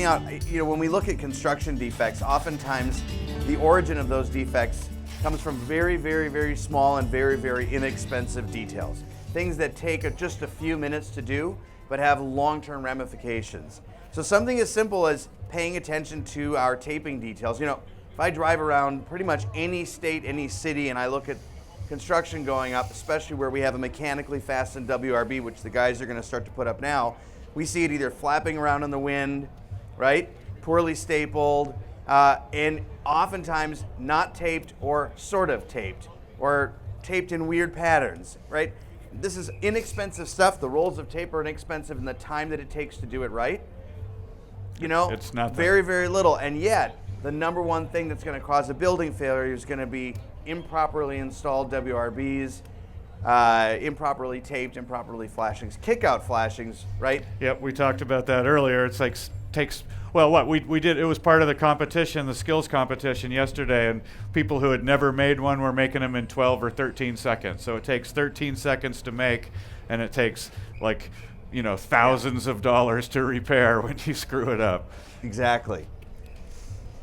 pointing out, when we look at construction defects, oftentimes the origin of those defects comes from very, very, very small and very, very inexpensive details. Things that take just a few minutes to do, but have long-term ramifications. So something as simple as paying attention to our taping details. If I drive around pretty much any state, any city, and I look at construction going up, especially where we have a mechanically fastened WRB, which the guys are going to start to put up now, we see it either flapping around in the wind, right? Poorly stapled, and oftentimes not taped or sort of taped, or taped in weird patterns, right? This is inexpensive stuff. The rolls of tape are inexpensive, and the time that it takes to do it right, it's nothing. Very, very little. And yet, the number one thing that's going to cause a building failure is going to be improperly installed WRBs, improperly taped, improperly flashings, kick-out flashings, right? Yep, we talked about that earlier. It's like we did, it was part of the competition, the skills competition yesterday, and people who had never made one were making them in 12 or 13 seconds. So it takes 13 seconds to make, and it takes thousands of dollars to repair when you screw it up. Exactly.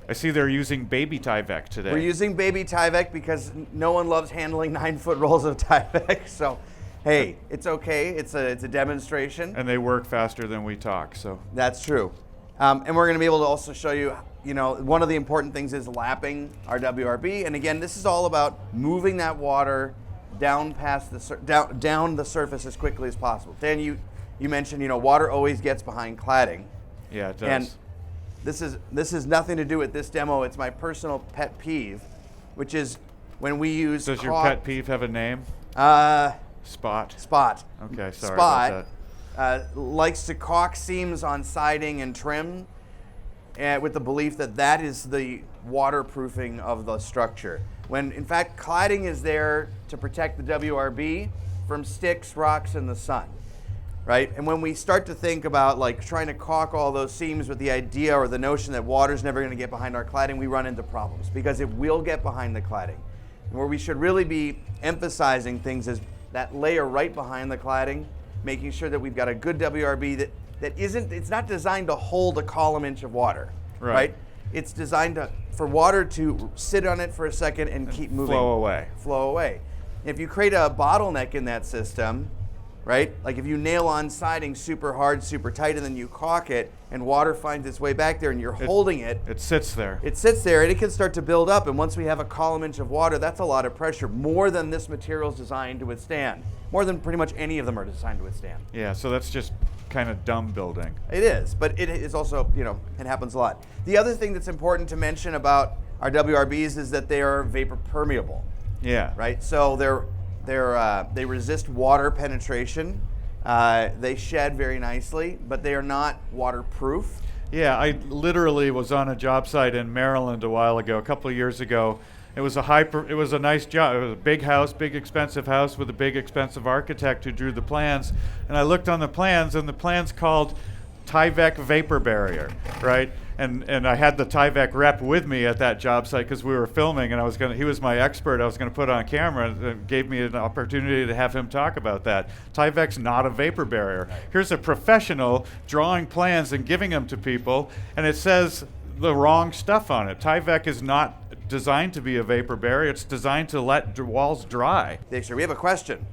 I see they're using baby Tyvek today. We're using baby Tyvek because no one loves handling 9-foot rolls of Tyvek. So, hey, it's okay. It's a demonstration. And they work faster than we talk. So that's true. And we're going to be able to also show you, one of the important things is lapping our WRB. And again, this is all about moving that water down past down the surface as quickly as possible. Dan, you mentioned, water always gets behind cladding. Yeah, it does. And this is nothing to do with this demo. It's my personal pet peeve, which is when we use Does your pet peeve have a name? Spot. Okay, sorry Spot about that. Likes to caulk seams on siding and trim with the belief that is the waterproofing of the structure. When in fact cladding is there to protect the WRB from sticks, rocks, and the sun. Right? And when we start to think about trying to caulk all those seams with the idea or the notion that water's never going to get behind our cladding, we run into problems because it will get behind the cladding. And where we should really be emphasizing things is that layer right behind the cladding, making sure that we've got a good WRB it's not designed to hold a column inch of water, right? It's designed for water to sit on it for a second and keep moving. Flow away. If you create a bottleneck in that system, right? Like if you nail on siding super hard, super tight, and then you caulk it, and water finds its way back there, and you're holding it. It sits there. It sits there, and it can start to build up. And once we have a column inch of water, that's a lot of pressure, more than this material is designed to withstand. More than pretty much any of them are designed to withstand. Yeah, so that's just kind of dumb building. It is, but it is also, it happens a lot. The other thing that's important to mention about our WRBs is that they are vapor permeable. Yeah. Right? So they resist water penetration. They shed very nicely, but they are not waterproof. Yeah, I literally was on a job site in Maryland a while ago, a couple of years ago. It was a nice job. It was a big house, big expensive house with a big expensive architect who drew the plans. And I looked on the plans, and the plans called Tyvek vapor barrier, right? And I had the Tyvek rep with me at that job site because we were filming, and he was my expert. I was going to put on camera, and gave me an opportunity to have him talk about that. Tyvek's not a vapor barrier. Here's a professional drawing plans and giving them to people, and it says the wrong stuff on it. Tyvek is not designed to be a vapor barrier. It's designed to let walls dry. Sure, we have a question.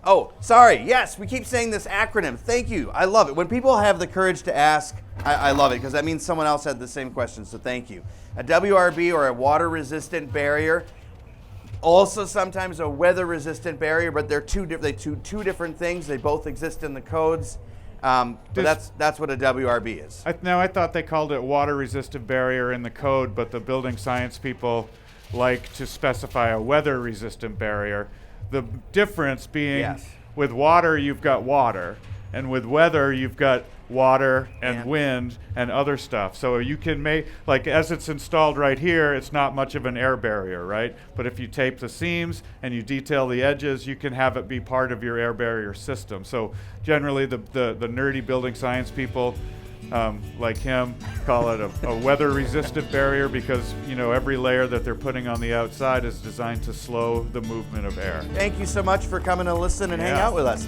Oh, sorry. Yes, we keep saying this acronym. Thank you. I love it. When people have the courage to ask, I love it because that means someone else had the same question, so thank you. A WRB, or a water-resistant barrier, also sometimes a weather-resistant barrier, but they're two different things. They both exist in the codes. But that's what a WRB is. I thought they called it water-resistant barrier in the code, but the building science people like to specify a weather-resistant barrier. The difference being, with water, you've got water, and with weather, you've got water and wind and other stuff. So you can make, as it's installed right here, it's not much of an air barrier, right? But if you tape the seams and you detail the edges, you can have it be part of your air barrier system. So generally, the nerdy building science people, like him, call it a weather-resistant barrier because every layer that they're putting on the outside is designed to slow the movement of air. Thank you so much for coming to listen and hang out with us.